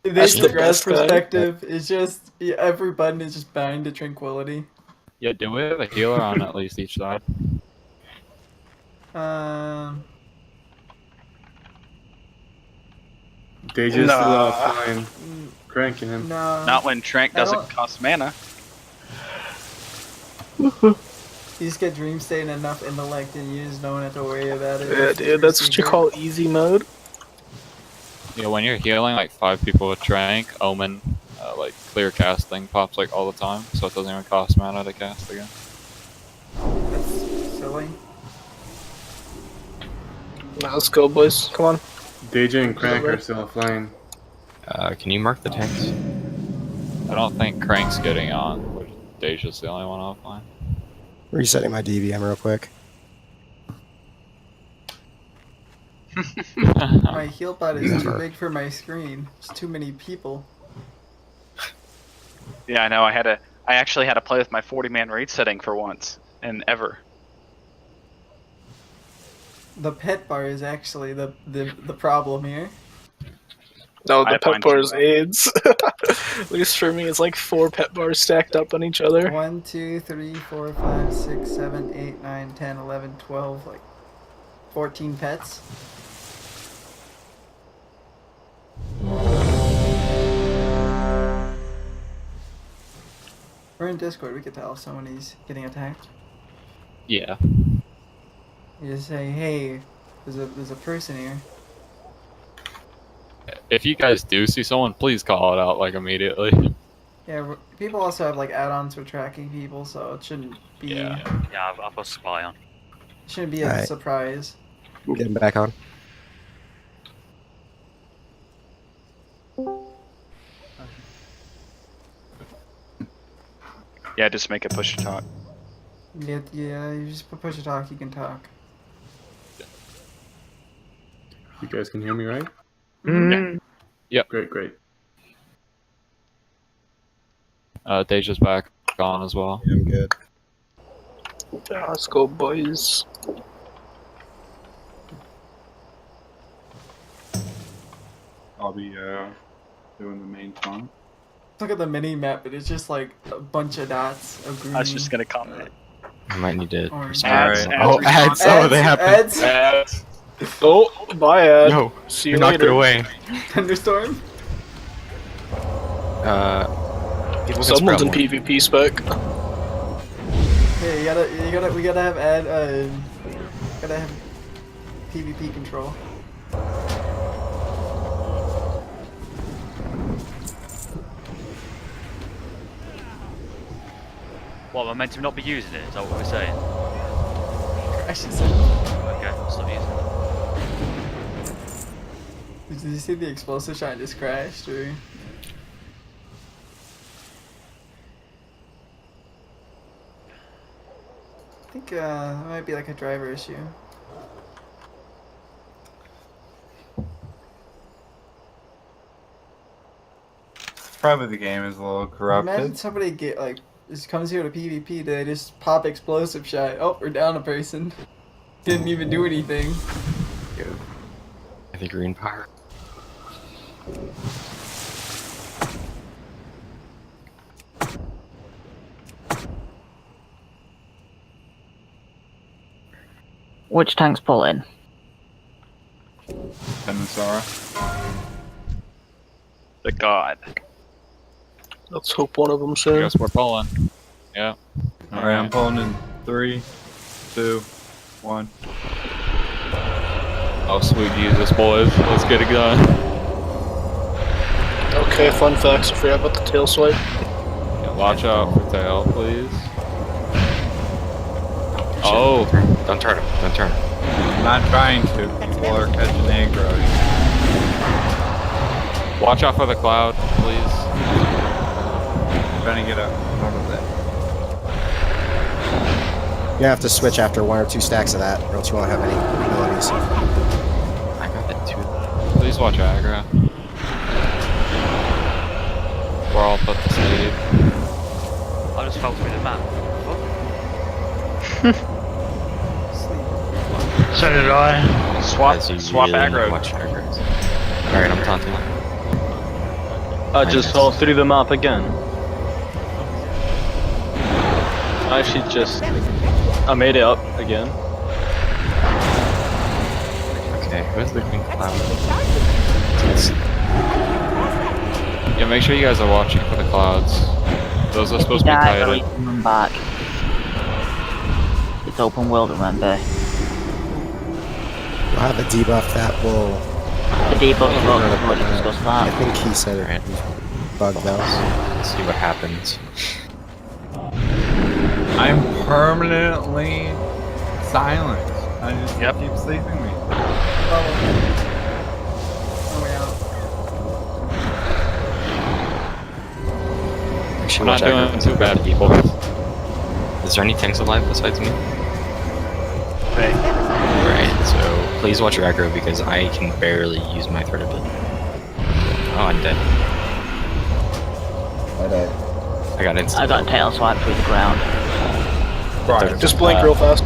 The grass perspective is just every button is just bound to tranquility. Yeah, do we have a healer on at least each side? They just flying, cranking him. No. Not when Trank doesn't cost mana. You just get Dream State and enough intellect and you just don't have to worry about it. Yeah, dude, that's what you call easy mode. Yeah, when you're healing like 5 people with Trank, Omen, like clear casting pops like all the time, so it doesn't even cost mana to cast again. That's silly. Now let's go, boys. Come on. DJ and Crank are still flying. Can you mark the tanks? I don't think Crank's getting on, which Deja's the only one offline. Resetting my DVM real quick. My heal bot is too big for my screen. There's too many people. Yeah, I know. I actually had to play with my 40-man raid setting for once and ever. The pet bar is actually the problem here. No, the pet bar is AIDS. At least for me, it's like 4 pet bars stacked up on each other. 1, 2, 3, 4, 5, 6, 7, 8, 9, 10, 11, 12, like 14 pets. We're in Discord, we could tell if someone is getting attacked. Yeah. You just say, hey, there's a person here. If you guys do see someone, please call it out like immediately. Yeah, people also have like add-ons for tracking people, so it shouldn't be. Yeah, I've got spy on. Shouldn't be a surprise. I'm getting back on. Yeah, just make it push to talk. Yeah, you just push to talk, you can talk. You guys can hear me, right? Yeah. Yep. Great. Deja's back on as well. Yeah, I'm good. Yeah, let's go, boys. I'll be doing the main song. Look at the mini map, but it's just like a bunch of dots of green. I was just gonna comment. I might need to. Ads. Oh, they happen. Ads. Oh, bye, Ad. No, see you knocked later. it away. Thunderstorm. Someone's in PvP spec. Yeah, we gotta have gotta have PvP control. What, am I meant to not be using it? Is that what we're saying? I should say. Okay, I'll stop using it. Did you see the explosive shot just crashed, or? I think that might be like a driver issue. Probably the game is a little corrupted. Imagine somebody just comes here to PvP, they just pop explosive shot. Oh, we're down a person. Didn't even do anything. Good. I think green power. Which tank's pulling? Venusaur. The god. Let's hope one of them I soon. guess we're pulling. Yeah. Alright, I'm pulling in 3, 2, 1. Oh, sweet Jesus, boys. Let's get it going. Okay, fun facts. I forgot about the tail swipe. Yeah, watch out for tail, please. Oh. Don't turn him. Don't turn him. I'm not trying to. People are catching aggro. Watch out for the cloud, please. I'm trying to get out of that. You're gonna have to switch after 1 or 2 stacks of that, or else you won't have any abilities. I got that too. Please watch aggro. We're all put to sleep. I just fell through the map. So did I. Swap Guys, you swap really need to aggro. watch aggro's. Alright, I'm taunting him. I just saw through the map again. I actually I made it up again. Okay, where's the green cloud? Yeah, make sure you guys are watching for the clouds. Those are If you supposed to be die, tied. you can run back. It's open world, remember? We'll have a debuff that will. The debuff will already discussed I that. think he said it. Bug though. Let's see what happens. I'm permanently silent. I just Yep. keep sleeping me. Oh, way out. Actually, We're not watch aggro. doing too bad, people. Is there any tanks alive besides me? Right. Alright, so please watch your aggro because I can barely use my threat ability. Oh, I'm dead. I died. I got instant. I got tail swipe through the ground. Right. Just blink real fast.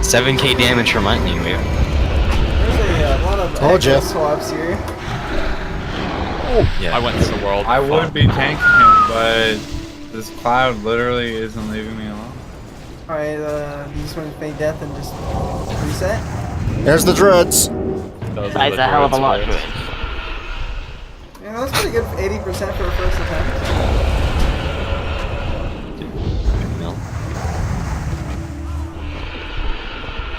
7k damage from lightning wave. There's a lot of Told ya. aggro swaps here. Yeah. I went to the world. I would be tanking him, but this cloud literally isn't leaving me alone. Alright, you just want to fake death and just reset? There's the dreads. Those That are is the a hell of a droids lot for to it. it. Yeah, that's pretty good for 80% for a first attempt. No.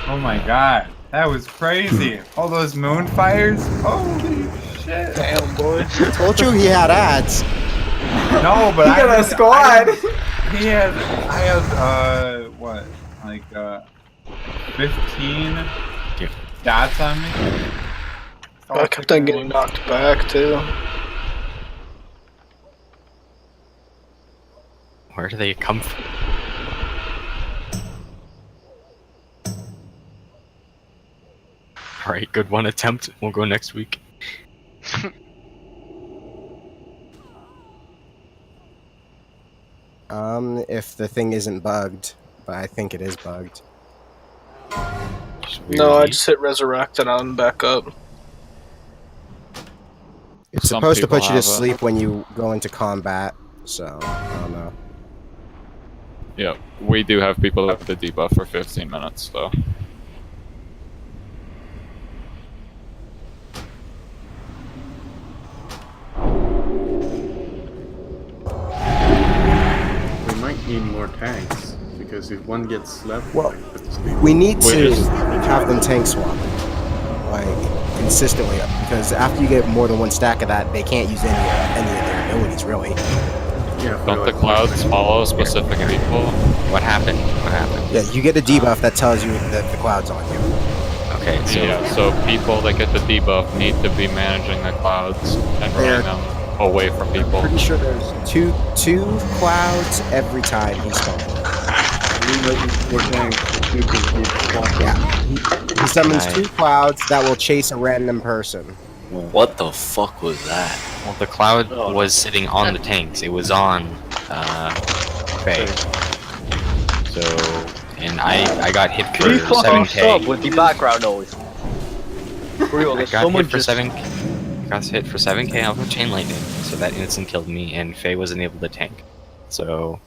Oh my god, that was crazy. All those moon fires? Holy shit. Damn, boy. Told you he had ads. No, but You I got a didn't- squad! I had, what? Like, 15 Yeah. dots on me? I kept on getting knocked back, too. Where do they come from? Alright, good one attempt. We'll go next week. If the thing isn't bugged, but I think it is bugged. No, I just hit resurrect and I'm back up. It's Some supposed to people put you to have sleep when you go into combat, so I don't know. Yeah, we do have people that have the debuff for 15 minutes, though. We might need more tanks because if one gets slept, Well, like, put to sleep. We need Wait, to is- have them tank swap, like consistently, because after you get more than one stack of that, they can't use any of their abilities really. Yeah, for Don't the like clouds follow specific people? What happened? What happened? Yeah, you get a debuff that tells you that the cloud's on you. Okay, so Yeah, so people that get the debuff need to be managing the clouds and running them away from people. Pretty sure there's two clouds every time he spawns. more tanks, so people keep swapping. Yeah, he summons Nice. 2 clouds that will chase a random person. What the fuck was that? well, the cloud Oh, no. was sitting on the tanks. It was on Faye. So, and I got hit for Can you fucking 7k. stop with the background noise? Real, I there's got someone hit for just... 7k. Got hit for 7k off of chain lightning, so that instant killed me, and Faye wasn't able to tank. So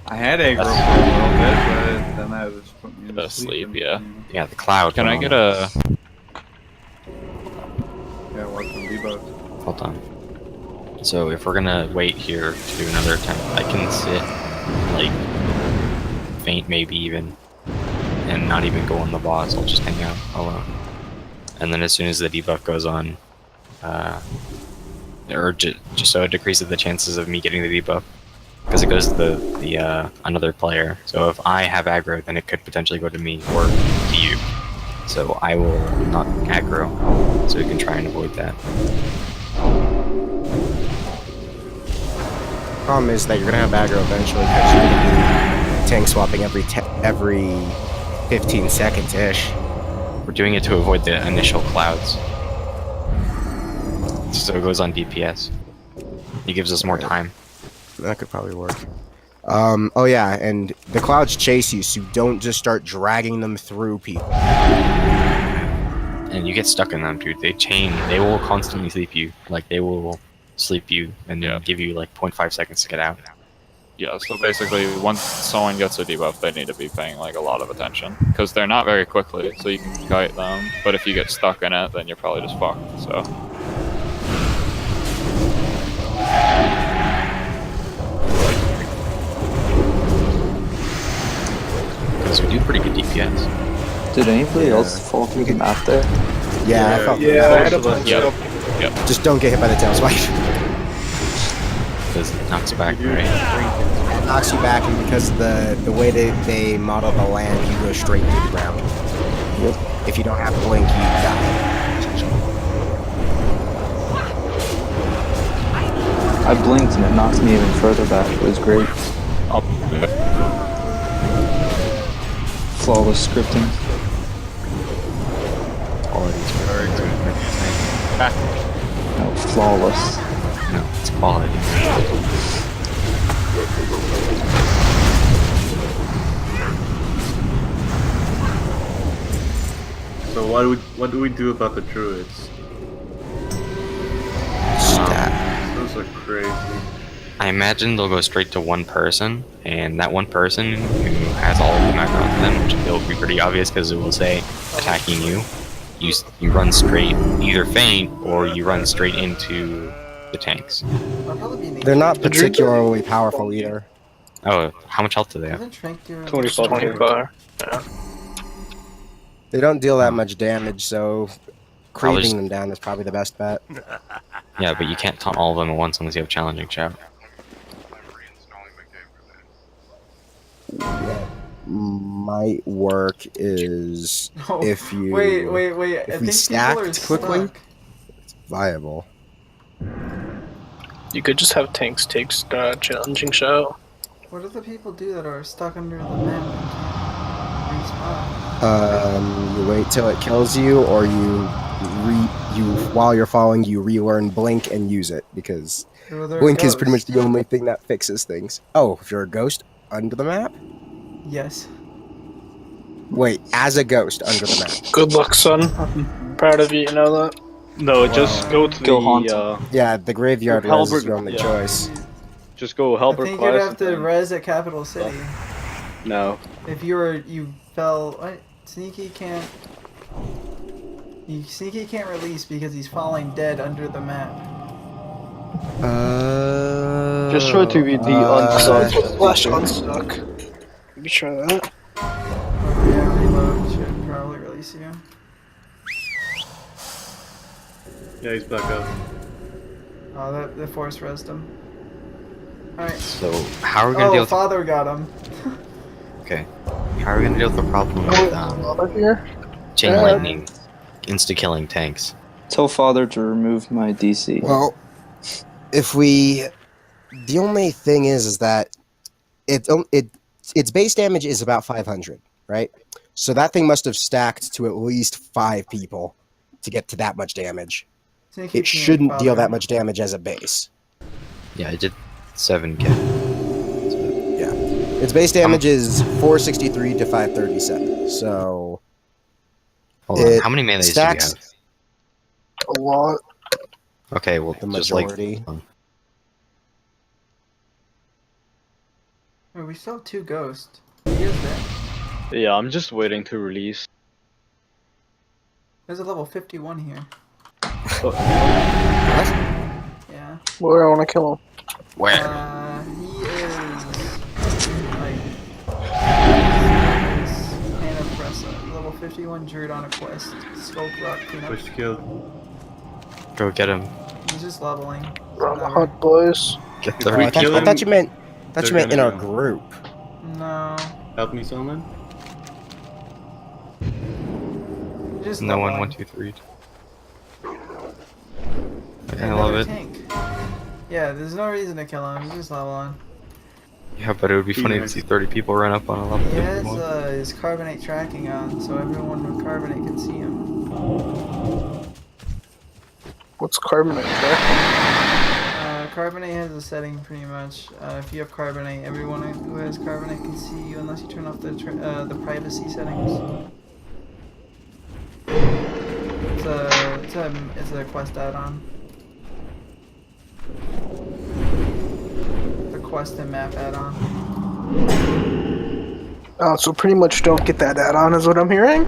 I had aggro for a little bit, but then I was putting me to Asleep, sleep. yeah. yeah, the cloud. Can I went get on. a... Yeah, what's the debuff? Hold on. So if we're gonna wait here to do another attempt, I can sit, like, faint maybe even, and not even go on the boss. I'll just hang out alone. And then as soon as the debuff goes on, or just so it decreases the chances of me getting the debuff, because it goes to the another player. So if I have aggro, then it could potentially go to me or to you. So I will not aggro, so we can try and avoid that. Problem is that you're gonna have aggro eventually because you're gonna be tank swapping every 15 seconds ish. We're doing it to avoid the initial clouds. So it goes on DPS. He gives us more time. That could probably work. Oh yeah, and the clouds chase you, so don't just start dragging them through people. And you get stuck in them, dude. They will constantly sleep you. Like, they will sleep you and then give you like 0.5 seconds to get out. Yeah, so basically, once someone gets a debuff, they need to be paying like a lot of attention because they're not very quickly. So you can kite them, but if you get stuck in it, then you're probably just fucked. So. Because we do pretty good DPS. Did anybody else fall through the map there? Yeah, I felt I had a punch Yep. up. Yep. Just don't get hit by the tail swipe. Because it knocks back, right? It knocks you back, and because the way they model the land, you go straight to the ground. Yep. If you don't have blink, you die. I blinked and it knocked me even further back. It was great. Flawless scripting. Quality's very good. No, flawless. No, it's quality. So what do we do about the druids? Those are crazy. I imagine they'll go straight to one person, and that one person who has all of the macro on them, which will be pretty obvious because it will say attacking you. You run straight, either feint or you run straight into the tanks. They're not particularly powerful either. Oh, how much health do they have? 24. Yeah. They don't deal that much damage, so Probably creeping them down is probably the best bet. Yeah, but you can't taunt all of them at once unless you have challenging shout. What might work is if you Wait. if I we think stacked people are quickly, stuck. it's viable. You could just have tanks take challenging show. What do the people do that are stuck under the map and can't respawn? You wait till it kills you, or you while you're falling, you relearn blink and use it because Or they're blink is pretty much ghosts. the only thing that fixes things. Oh, if you're a ghost under the map? Yes. Wait, as a ghost under the map. Good luck, son. I'm proud of you. You know that. No, just go to Go the haunt. Yeah, the graveyard res is your only choice. just go I Halberd think you'd class. have to res at Capital City. No. If you fell, what? Sneaky can't release because he's falling dead under the map. Just try to be the unstuck. Flash unstuck. Maybe try that. Yeah, reload should probably release you. Yeah, he's back up. Oh, the force resed him. Alright. So, how are we gonna deal with Father got him. Okay. How are we gonna deal with the problem with chain lightning insta-killing tanks? Tell Father to remove my DC. Well, if we, the only thing is that its base damage is about 500, right? So that thing must have stacked to at least 5 people to get to that much damage. Sneaky It can't shouldn't deal Father. that much damage as a base. Yeah, it did 7k. Yeah, its base damage is 463 to 537. So Hold on, how many melees do you have? A lot. Okay, well, The just majority. like Oh, we still have 2 ghosts. He is dead. Yeah, I'm just waiting to release. There's a level 51 here. Oh, Yeah. Where I want to kill him. where? He is like Hand of Bressa, level 51 Druid on a quest. Skulk Rock cleanup. Push to kill. Go get him. He's just leveling. Run the hunt, boys. Get If the we I kill him, thought you meant they're in gonna our go. group. No. Help me, Solomon. Just No one, leveling. 1, 2, 3. I Another love it. tank. Yeah, there's no reason to kill him. He's just leveling. Yeah, but it would be funny to see 30 people run up on a level He has 51. his carbonate tracking on, so everyone with carbonate can see him. What's carbonate tracking? Carbonate has a setting pretty much. If you have carbonate, everyone who has carbonate can see you unless you turn off the privacy settings. It's a quest add-on. The quest and map add-on. Oh, so pretty much don't get that add-on is what I'm hearing?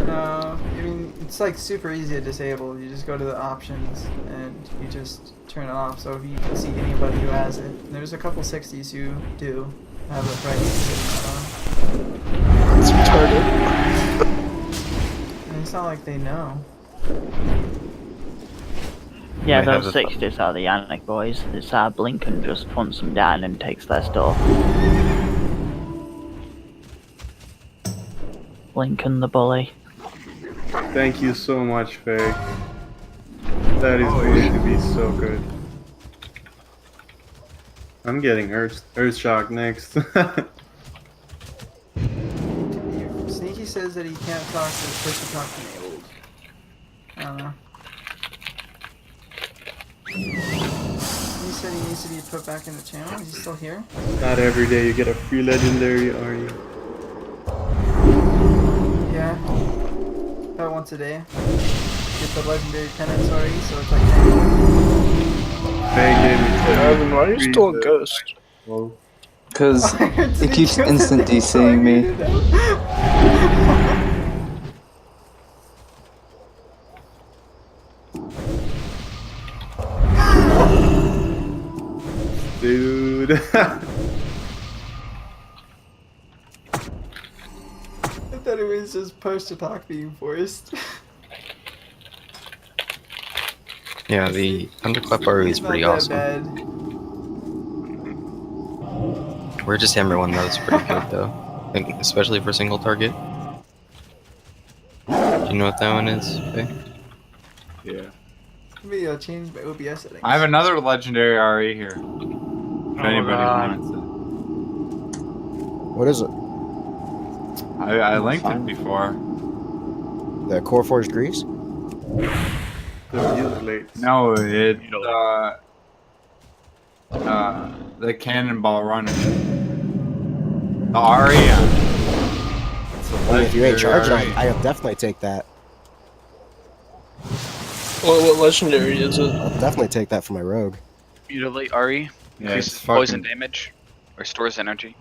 No, I mean, it's like super easy to disable. You just go to the options and you just turn it off. So if you can see anybody who has it, and there's a couple 60s who do have it right. That's retarded. And it's not like they know. Yeah, Might have those the- 60s are the Yannick boys. It's how Blinken just hunts them down and takes their stuff. Lincoln the bully. Thank you so much, Faye. That is going to be so good. I'm getting Earth Shock next. Sneaky says that he can't talk to the person talking old. I don't know. He said he needs to be put back in the channel. Is he still here? Not every day you get a free legendary, are you? Yeah. About once a day. Get the legendary pennants already, so it's like. Faye gave me Evan, why are you still a ghost? Well, Because it keeps instant DCing me. dude. I thought it was just push to talk being forced. Yeah, the Thunderclap RE is pretty Not awesome. that bad. We're just hammer one though, it's pretty good though. Like, especially for single target. Do you know what that one is? Okay. Yeah. Maybe I'll change my OBS settings. I have another legendary RE here. If anybody God. wants it. What is it? I linked it before. The Core Forge Grease? The music late. No, it's the cannonball running. The RE. I mean, if you ain't charging, I'll definitely take that. What legendary is it? I'll definitely take that for my rogue. Mutilate RE. Yeah, Increases it's poison fucking- damage. Restores energy.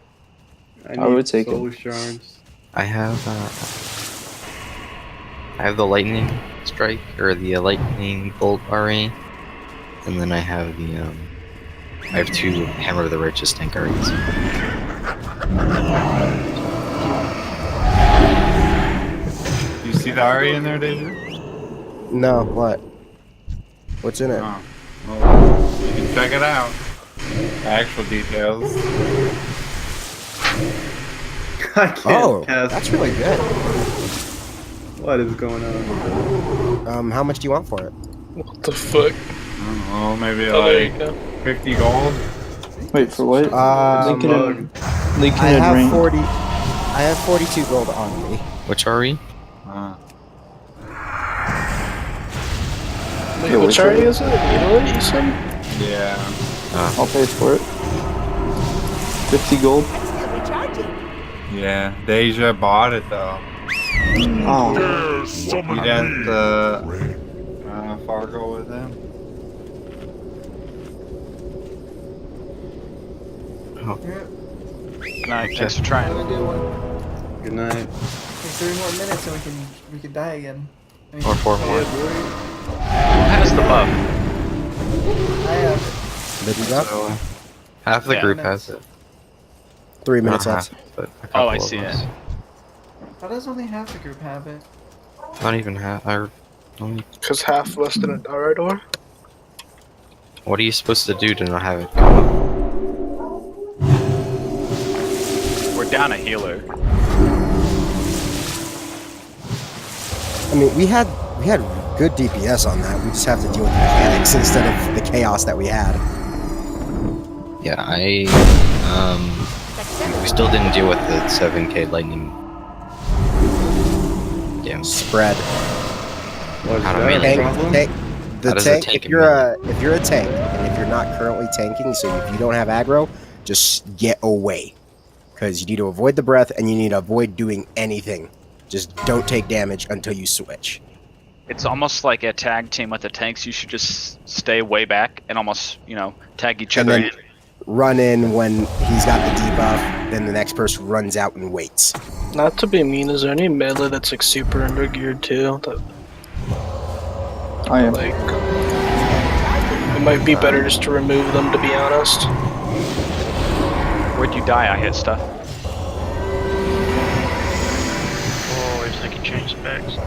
I would take it. soul shards. I have the lightning strike or the lightning bolt RE, and then I have the I have two hammer of the righteous tank REs. You see the RE in there, David? No, what? What's in it? Oh. Well, you can check it out. Actual details. I can't Oh, cast. that's really good. What is going on? How much do you want for it? What the fuck? I don't know, maybe Oh, there you like go. 50 gold. Wait, for what? Lincoln Mug. and, Lincoln I and have Ring. 40. I have 42 gold on me. Which RE? Wait, which RE is it? Mutilate, you said? Yeah. I'll pay for it. 50 gold. Yeah, Deja bought it though. Oh. He had the Fargo with him. Oh. Yep. Night. Thanks for trying. Have a good one. Good night. Like 3 more minutes and we can die again. I mean, Or 4 more. Who has the buff? I have Did you got? So, half the Yeah. group has it. 3 minutes Not left. half, but a Oh, couple I of see us. it. How does only half the group have it? Not even half. Only. Because half of us didn't alright, or? What are you supposed to do to not have it? We're down a healer. I mean, we had good DPS on that. We just have to deal with the mechanics instead of the chaos that we had. Yeah, we still didn't deal with the 7k lightning. Yeah. Spread. What's How to that melee. a problem? The How does a tank. tank If you're melee? a tank and if you're not currently tanking, so if you don't have aggro, just get away, because you need to avoid the breath and you need to avoid doing anything. Just don't take damage until you switch. It's almost like a tag team with the tanks. You should just stay way back and almost, tag each And other then in. run in when he's got the debuff, then the next person runs out and waits. Not to be mean, is there any melee that's like super undergeared too? That, I am. like, it might be better just to remove them, to be honest. Where'd you die? I hit stuff. Oh, if they can change specs.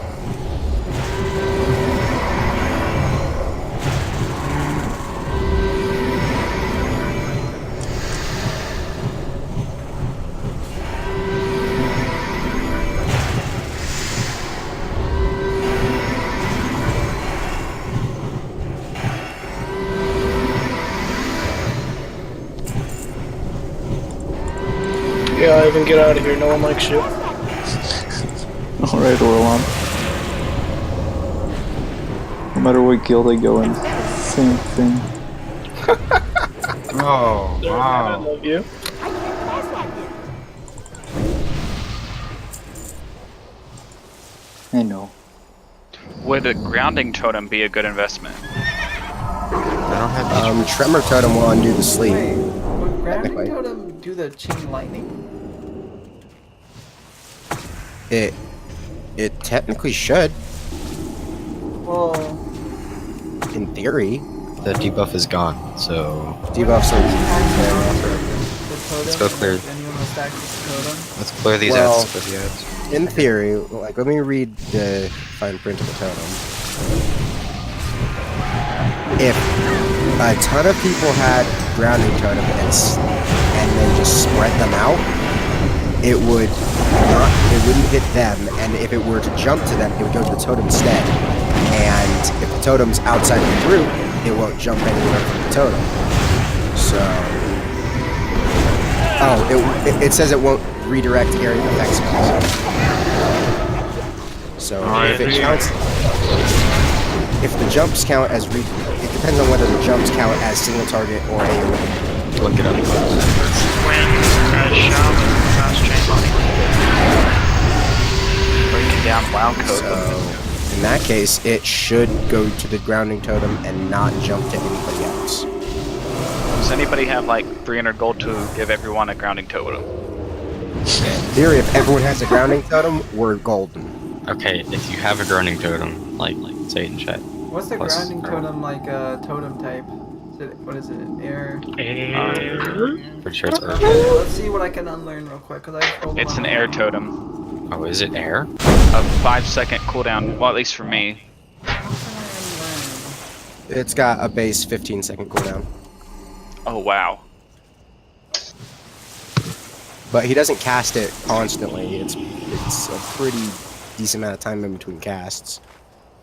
Yeah, Ivan, get out of here. No one likes you. Alright, Orlon. No matter what guild I go in, same thing. Oh, I wow. love you. I know. Would a grounding totem be a good investment? I don't have Tremor Totem will undo the sleep. Wait, would grounding Technically. totem do the chain lightning? It technically should, Well, in theory. the debuff is gone, so Debuffs are the totem. Let's go clear. Anyone will stack the totem. let's clear these Well- ads. Clear the ads. in theory. Like, let me read the fine print of the totem. If a ton of people had grounding totem and then just spread them out, it wouldn't hit them, and if it were to jump to them, it would go to the totem instead. And if the totem's outside of the group, it won't jump anywhere from the totem. So, it says it won't redirect area of effect spells. So if it counts, if the jumps count as it depends on whether the jumps count as single target or a. Look it up. Breaking down WoW code. So in that case, it should go to the grounding totem and not jump to anybody else. Does anybody have like 300 gold to give everyone a grounding totem? In theory, if everyone has a grounding totem, we're golden. Okay, if you have a grounding totem, like say it in chat. What's the Plus, grounding totem like? Totem type? What is it? Air. Pretty sure it's earth. Okay, let's see what I can unlearn real quick, cause I. It's an air totem. Oh, is it air? A 5-second cooldown. Well, at least for me. It's got a base 15-second cooldown, Oh wow. but he doesn't cast it constantly. It's a pretty decent amount of time in between casts.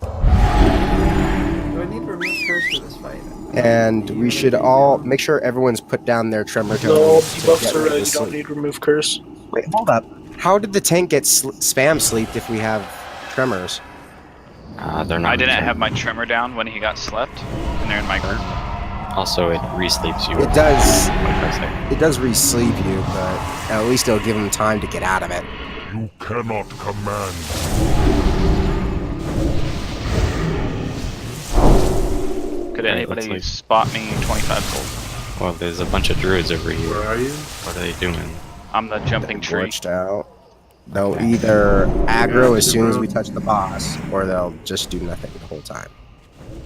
Do I need to remove curse for this fight? And we should all make sure everyone's put down their tremor totem. No, to debuffs get are rid of you the don't sleep. need remove curse. Wait, hold up. How did the tank get spam sleeped if we have tremors? They're not. I didn't have my trimmer down when he got slept, and they're in my group. Also, it re-sleeps you. It does. 25 seconds. It does re-sleep you, but at least it'll give them time to get out of it. You cannot command. Could Okay, anybody let's, like- spot me 25 gold? Well, there's a bunch of druids over here. Where are you? What are they doing? I'm the jumping tree. Glitched out. They'll either aggro as soon as we touch the boss, or they'll just do nothing the whole time.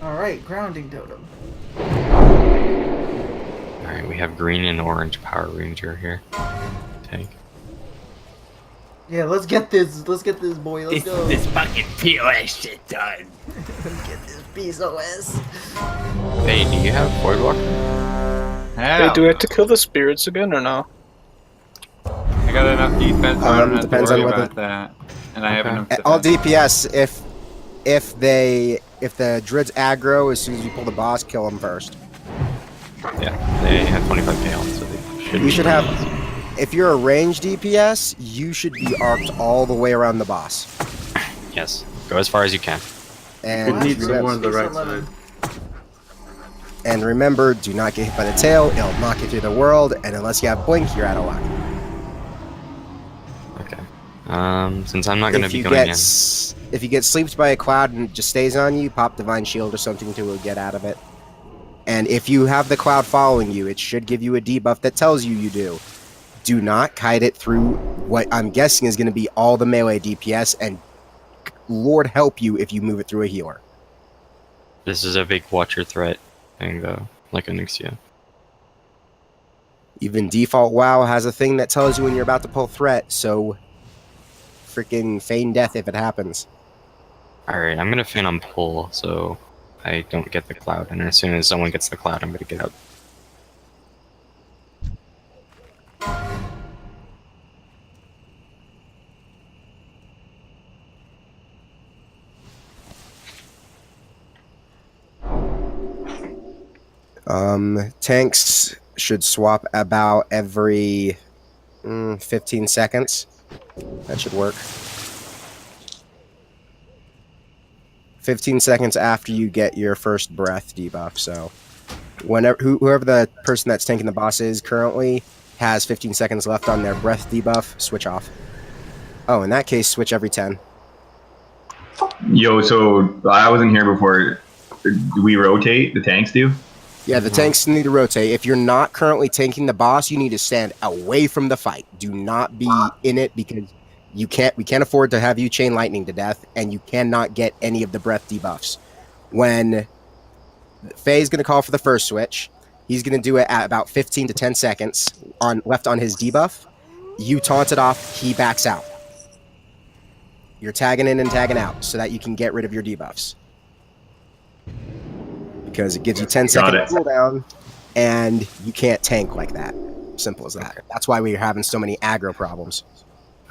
Alright, grounding totem. Alright, we have green and orange Power Ranger here. Tank. Yeah, let's get this boy, let's go. This fucking POS shit done. Let's get this POS. Hey, do you have Void Walker? Hey, do we have to kill the spirits again or no? I got enough defense, I don't have to depends worry on whether- about that. And I have enough All defense. DPS, if the druids aggro as soon as you pull the boss, kill them first. Yeah, they have 25k health, so they should. You should have. If you're a ranged DPS, you should be arced all the way around the boss. Yes, go as far as you can. And It needs remember- someone on the right side. And remember, do not get hit by the tail. It'll knock you through the world, and unless you have blink, you're out of luck. Okay. Since I'm not gonna If be you going get in. if you get sleeped by a cloud and it just stays on you, pop Divine Shield or something to get out of it. And if you have the cloud following you, it should give you a debuff that tells you do. Do not kite it through what I'm guessing is going to be all the melee DPS, and Lord help you if you move it through a healer. This is a big watcher threat thing, though, like Onyxia. Even default WoW has a thing that tells you when you're about to pull threat, so freaking feign death if it happens. Alright, I'm gonna Phantom Pull, so I don't get the cloud, and as soon as someone gets the cloud, I'm gonna get out. Tanks should swap about every 15 seconds. That should work. 15 seconds after you get your first breath debuff, so whenever whoever the person that's tanking the boss is currently has 15 seconds left on their breath debuff, switch off. Oh, in that case, switch every 10. Yo, so I wasn't here before. Do we rotate? The tanks do? Yeah, the tanks need to rotate. If you're not currently tanking the boss, you need to stand away from the fight. Do not be in it because we can't afford to have you chain lightning to death, and you cannot get any of the breath debuffs. When Faye's going to call for the first switch, he's going to do it at about 15 to 10 seconds left on his debuff. You taunt it off, he backs out. You're tagging in and tagging out so that you can get rid of your debuffs. Because it gives you 10-second cooldown, and you can't tank like that. Simple as that. That's why we're having so many aggro problems.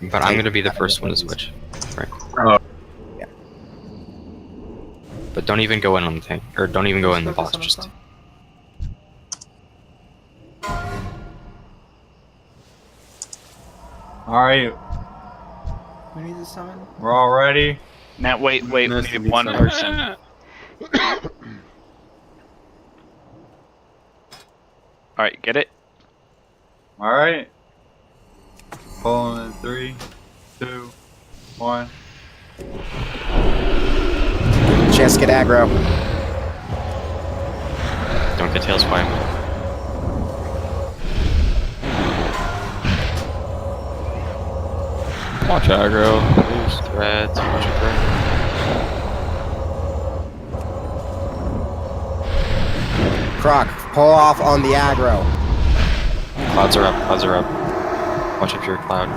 But I'm gonna be the first one to switch. Right. Yeah. But don't even go in on the tank, or don't even go in the boss, just... Alright, We need to summon. we're all ready. Now wait, we need one person. Alright, get it? Alright. Pulling in 3, 2, 1. Chance to get aggro. Don't get tail swipe. Watch aggro. Use threads, watch your thread. Croc, pull off on the aggro. Clouds are up, clouds are up. Watch out for your cloud.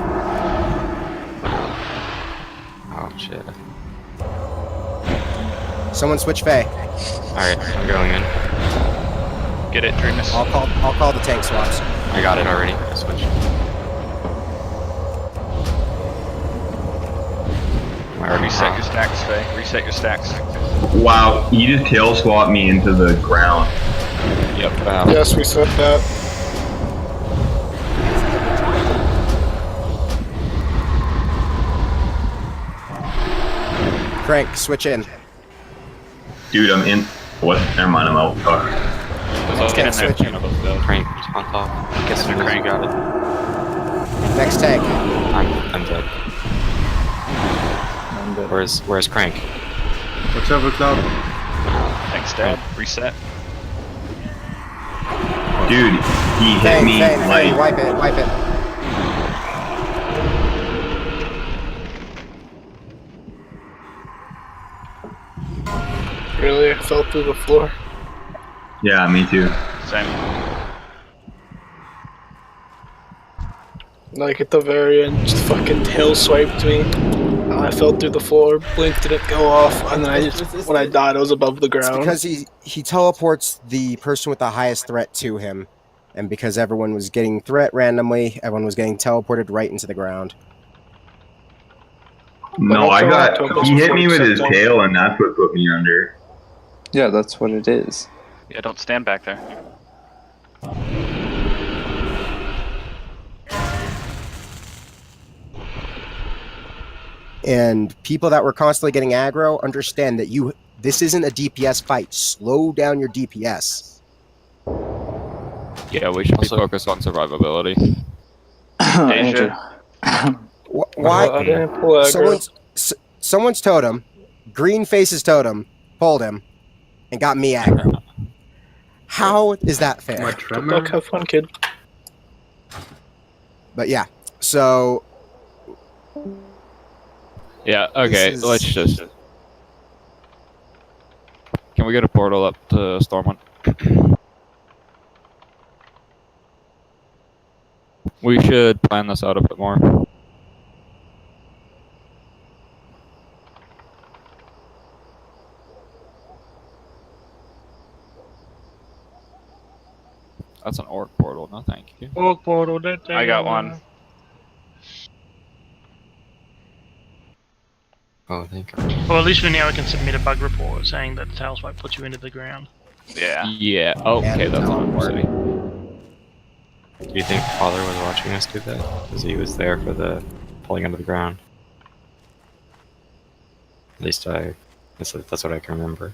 Oh shit. Someone switch Faye. Alright, I'm going in. Get it, Dreamus. I'll call the tank swaps. I got it already. Switch. Reset your stacks, Faye. Reset your stacks. Wow, you just tail swap me into the ground. Yep. Yes, we said that. Crank, switch in. Dude, I'm in. What? Never mind, I'm out. Fuck. Can't switch. Crank on top. Guessing the crank got it. Next tank. I'm dead. Where's Crank? What's up, what's up? Thanks, Dad. Reset. Dude, he hit me like... Wipe it, wipe it. Really? I fell through the floor. Yeah, me too. Same. Like at the very end, just fucking tail swiped me. I fell through the floor, blink didn't go off, and then when I died, I was above the It's ground. because he teleports the person with the highest threat to him, and because everyone was getting threat randomly, everyone was getting teleported right into the ground. No, he hit me with his tail, and that's what put me under. Yeah, that's what it is. Yeah, don't stand back there. And people that were constantly getting aggro understand that this isn't a DPS fight. Slow down your DPS. Yeah, we should be focused on survivability. Andrew. Why? I didn't pull aggro. someone's totem, green faces totem, pulled him, and got me aggro. How is that fair? My Good tremor. luck, have fun, kid. But yeah, so Yeah, okay, is- let's just... Can we get a portal up to Stormwind? We should plan this out a bit more. That's an orc portal, no thank you. Orc portal, that I got one. Oh, thank you. Well, at least for now we can submit a bug report saying that the tail swipe puts you into the ground. Yeah. Yeah, okay, that's not worthy. Do you think Father was watching us do that? Because he was there for the pulling under the ground. At least that's what I can remember.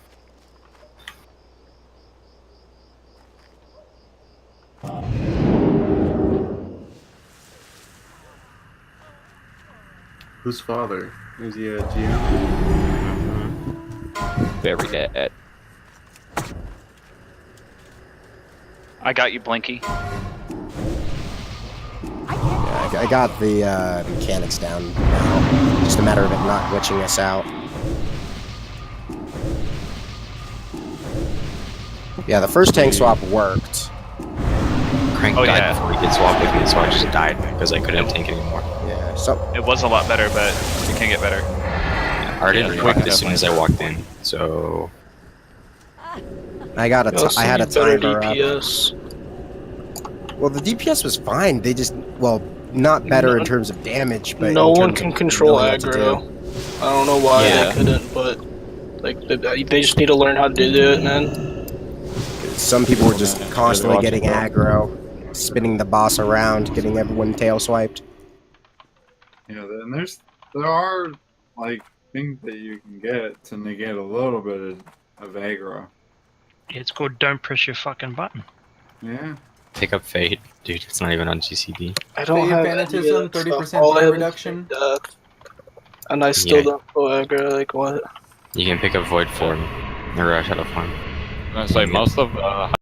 Whose father? Is he a GM? Very dead. I got you, Blinky. yeah, I got the mechanics down now. Just a matter of it not glitching us out. Yeah, the first tank swap worked. Crank died before he did swap with me, so I just died because I couldn't tank anymore. Yeah, so It was a lot better, but it can get better. Arden reacted as soon as I walked in, so I got a I had a better timer up. DPS. Well, the DPS was fine. They just, well, not better in terms of damage, but No in one terms can of control knowing what to aggro. do. I don't know why Yeah. they couldn't, but like they just need to learn how to do it, man. Some people were just constantly getting aggro, spinning the boss around, getting everyone tail swiped. You know, then there are like things that you can get to negate a little bit of aggro. It's called don't press your fucking button. Yeah. pick up Fade, dude. It's not even on GCD. I don't Fade have Vanitism, 30% all I throw have reduction. is death. And I still Yeah. don't go aggro, like what? You can pick up Void Form or Shadow Form. I was gonna say most of